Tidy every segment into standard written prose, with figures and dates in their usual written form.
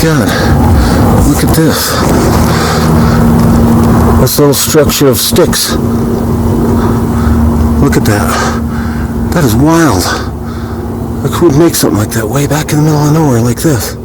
God. Look at this. This little structure of sticks. Look at that. That is wild. Like, who would make something like that way back in the middle of nowhere like this?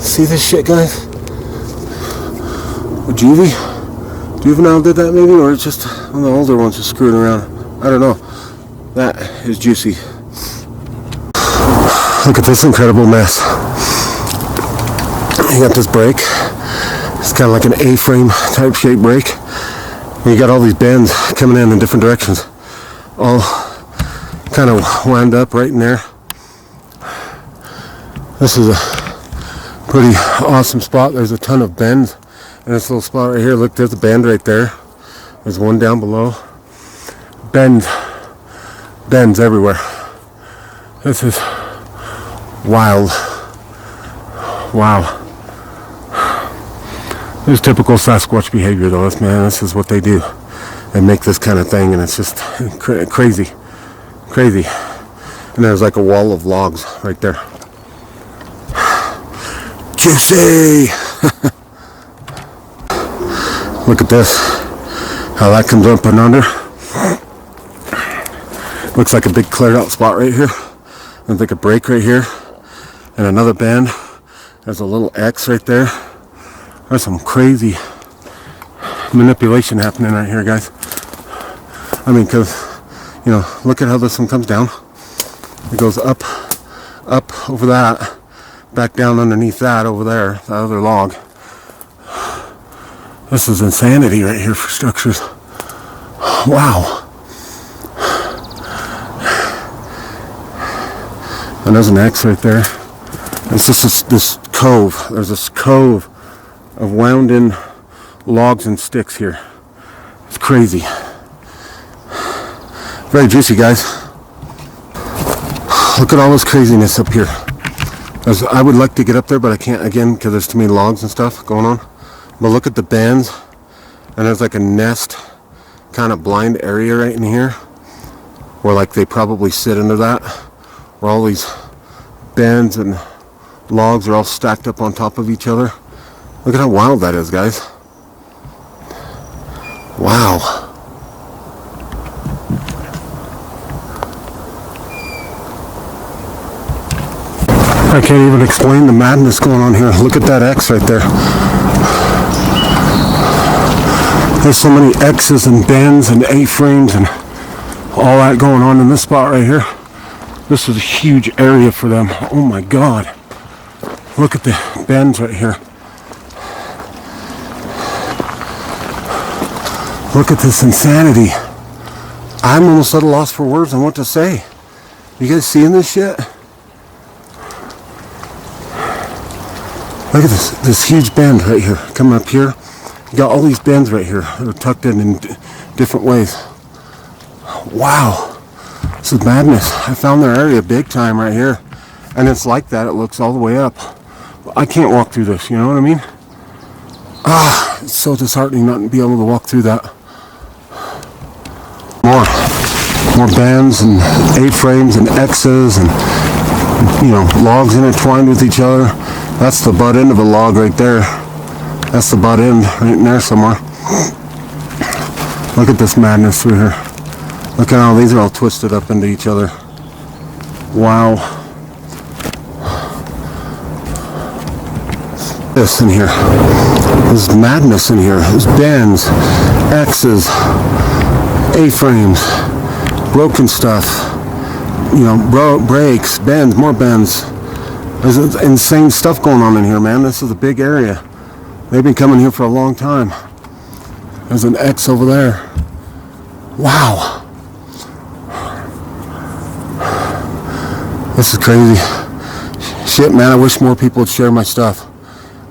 See this shit, guys? A juvenile did that maybe, or it's just one of the older ones just screwing around. I don't know. That is juicy. Look at this incredible mess. You got this brake. It's kind of like an A-frame type shape brake. And you got all these bends coming in different directions. All kind of wound up right in there. This is a pretty awesome spot. There's a ton of bends in this little spot right here. Look, there's a bend right there. There's one down below. Bends everywhere. This is wild. Wow. This is typical Sasquatch behavior though. This is what they do. They make this kind of thing, and it's just crazy. And there's like a wall of logs right there. Juicy! Look at this. How that comes up and under. Looks like a big cleared out spot right here. There's like a break right here. And another bend. There's a little X right there. There's some crazy manipulation happening right here, guys. I mean, because, you know, look at how this one comes down. It goes up over that, back down underneath that over there, that other log. This is insanity right here for structures. Wow. And there's an X right there. It's just this cove. There's this cove of wound in logs and sticks here. It's crazy. Very juicy, guys. Look at all this craziness up here. I would like to get up there, but I can't again because there's too many logs and stuff going on. But look at the bends, and there's like a nest kind of blind area right in here where like they probably sit under that, where all these bends and logs are all stacked up on top of each other. Look at how wild that is, guys. Wow. I can't even explain the madness going on here. Look at that X right there. There's so many X's and bends and A-frames and all that going on in this spot right here. This is a huge area for them. Oh my God. Look at the bends right here. Look at this insanity. I'm almost at a loss for words on what to say. You guys seeing this shit? Look at this huge bend right here. Coming up here. You got all these bends right here. They're tucked in different ways. Wow. This is madness. I found their area big time right here. And it's like that. It looks all the way up. I can't walk through this, you know what I mean? It's so disheartening not to be able to walk through that. More bends and A-frames and X's and, you know, logs intertwined with each other. That's the butt end of a log right there. That's the butt end right in there somewhere. Look at this madness through here. Look at how these are all twisted up into each other. Wow. This in here. There's madness in here. There's bends, X's, A-frames, broken stuff, you know, breaks, bends, more bends. There's insane stuff going on in here, man. This is a big area. They've been coming here for a long time. There's an X over there. Wow. This is crazy. Shit, man, I wish more people would share my stuff.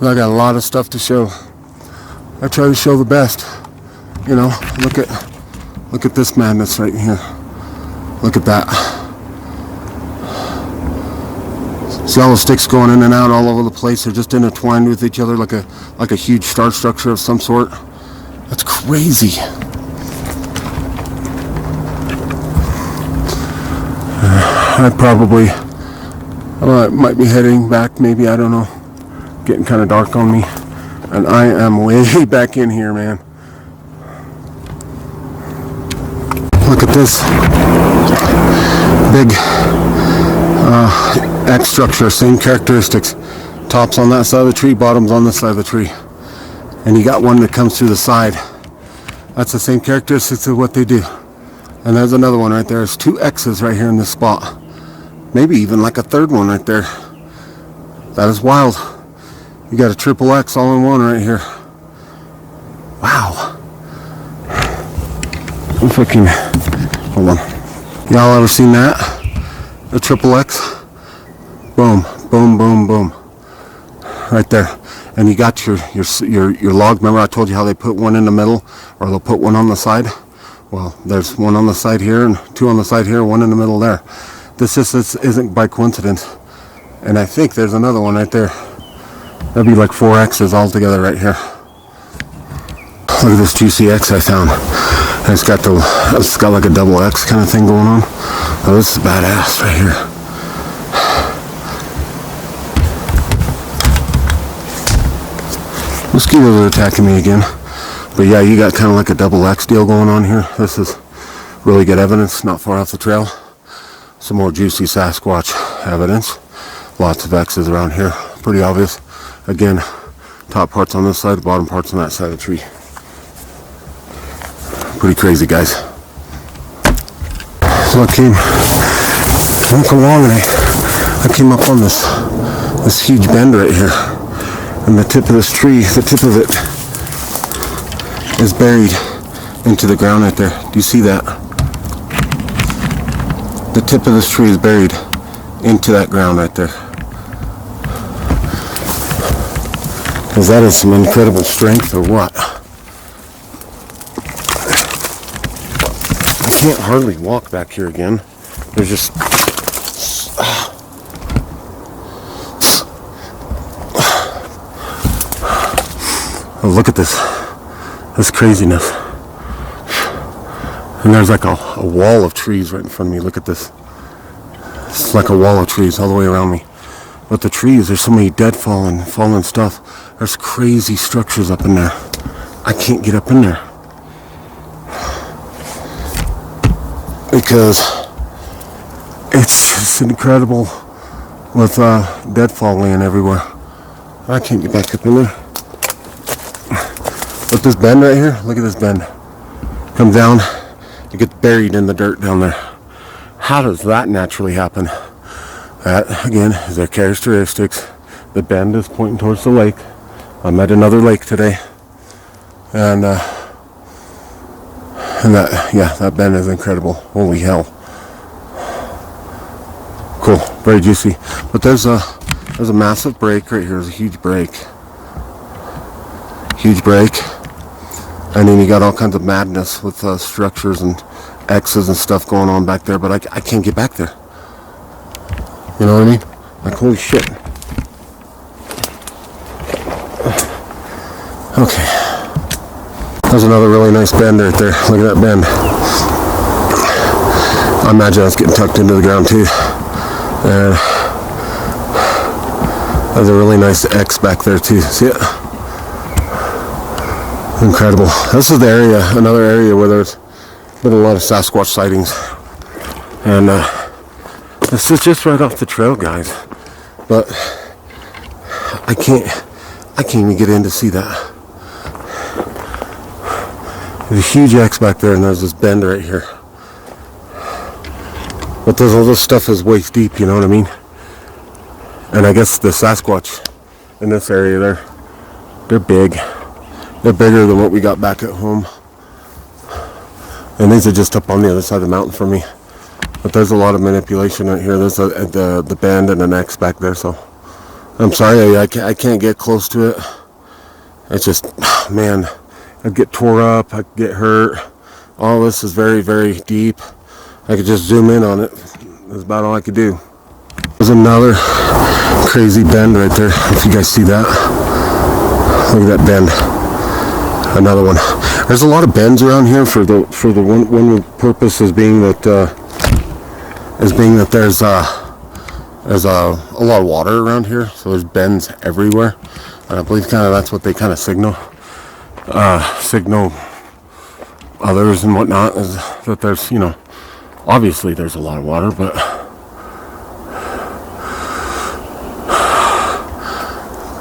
I got a lot of stuff to show. I try to show the best. You know, look at this madness right here. Look at that. See all the sticks going in and out all over the place. They're just intertwined with each other like a huge star structure of some sort. That's crazy. I might be heading back, maybe, I don't know. getting kind of dark on me, and I am way back in here, man. Look at this big X structure, same characteristics. Top's on that side of the tree, bottom's on this side of the tree. And you got one that comes through the side. That's the same characteristics of what they do. And there's another one right there. There's 2 X's right here in this spot. Maybe even like a third one right there. That is wild. You got a triple X all in one right here. Wow. Fucking, hold on. Y'all ever seen that? A triple X? Boom, boom, boom, boom. Right there. And you got your log. Remember I told you how they put one in the middle, or they'll put one on the side? Well, there's one on the side here and 2 on the side here, 1 in the middle there. This isn't by coincidence. And I think there's another one right there. That'd be like 4 X's all together right here. Look at this juicy X I found. And it's got like a double X kind of thing going on. Oh, this is badass right here. Mosquitoes are attacking me again. But yeah, you got kind of like a double X deal going on here. This is really good evidence, not far off the trail. Some more juicy Sasquatch evidence. Lots of X's around here. Pretty obvious. Again, top part's on this side, bottom part's on that side of the tree. Pretty crazy, guys. So I went along and I came up on this huge bend right here. And the tip of this tree, the tip of it is buried into the ground right there. Do you see that? The tip of this tree is buried into that ground right there. Because that is some incredible strength, or what? I can't hardly walk back here again. There's just... Oh, look at this craziness. And there's like a wall of trees right in front of me. Look at this. It's like a wall of trees all the way around me. But the trees, there's so many dead fallen stuff. There's crazy structures up in there. I can't get up in there. Because it's just incredible with deadfall laying everywhere. I can't get back up in there. Look, this bend right here, look at this bend. Comes down, it gets buried in the dirt down there. How does that naturally happen? That, again, is their characteristics. The bend is pointing towards the lake. I'm at another lake today. And that bend is incredible. Holy hell. Cool, very juicy. But there's a massive break right here. There's a huge break. Huge break. And then you got all kinds of madness with structures and X's and stuff going on back there, but I can't get back there. You know what I mean? Like, holy shit. Okay. There's another really nice bend right there. Look at that bend. I imagine that's getting tucked into the ground too. And there's a really nice X back there too. See it? Incredible. This is the area, another area where there's been a lot of Sasquatch sightings. And this is just right off the trail, guys. But I can't even get in to see that. There's a huge X back there, and there's this bend right here. But there's all this stuff is waist deep, you know what I mean? And I guess the Sasquatch in this area, they're big. They're bigger than what we got back at home. And these are just up on the other side of the mountain from me. But there's a lot of manipulation right here. There's the bend and an X back there, so I'm sorry I can't get close to it. It's just, man, I'd get tore up, I'd get hurt. All this is very, very deep. I could just zoom in on it. That's about all I could do. There's another crazy bend right there, if you guys see that. Look at that bend. Another one. There's a lot of bends around here for the one purpose is being that there's There's a lot of water around here, so there's bends everywhere, and I believe kind of that's what they kind of signal others and whatnot, is that there's, you know, obviously there's a lot of water, but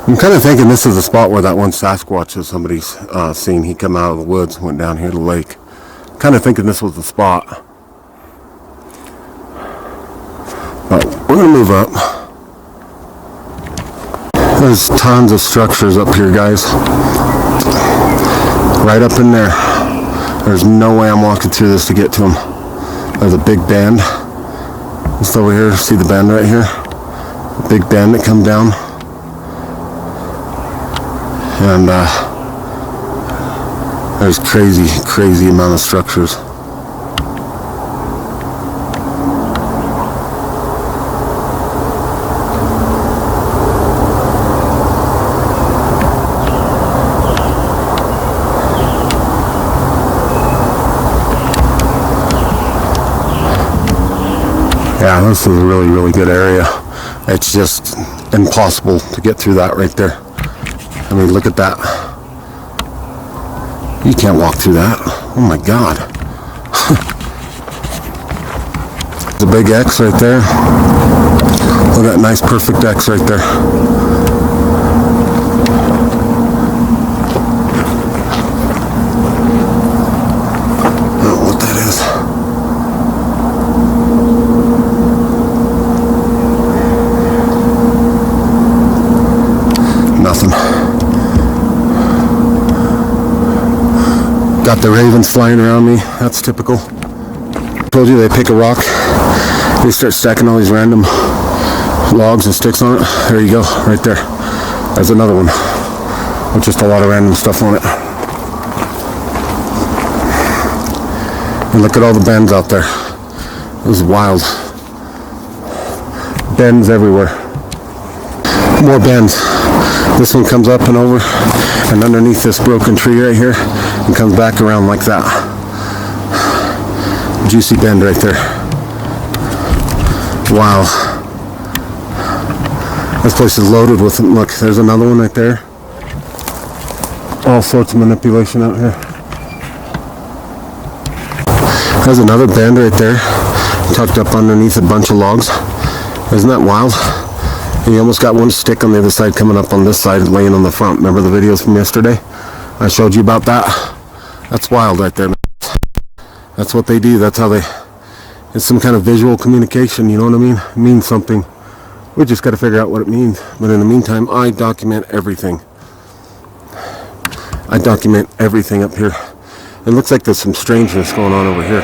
I'm kind of thinking this is the spot where that one Sasquatch that somebody's seen. He come out of the woods, went down here to the lake. Kind of thinking this was the spot. But we're going to move up. There's tons of structures up here, guys. Right up in there. There's no way I'm walking through this to get to them. There's a big bend. Just over here, see the bend right here? Big bend that comes down. And there's crazy amount of structures. Yeah, this is a really good area. It's just impossible to get through that right there. I mean, look at that. You can't walk through that. Oh my God. The big X right there. Look at that nice perfect X right there. I don't know what that is. Nothing. Got the ravens flying around me. That's typical. Told you they pick a rock. They start stacking all these random logs and sticks on it. There you go, right there. There's another one with just a lot of random stuff on it. And look at all the bends out there. This is wild. Bends everywhere. More bends. This one comes up and over and underneath this broken tree right here and comes back around like that. Juicy bend right there. Wow. This place is loaded with them. Look, there's another one right there. All sorts of manipulation out here. There's another bend right there, tucked up underneath a bunch of logs. Isn't that wild? And you almost got one stick on the other side coming up on this side and laying on the front. Remember the videos from yesterday? I showed you about that. That's wild right there, man. That's what they do. That's how they... It's some kind of visual communication, you know what I mean? It means something. We just got to figure out what it means. But in the meantime, I document everything. I document everything up here. It looks like there's some strangeness going on over here.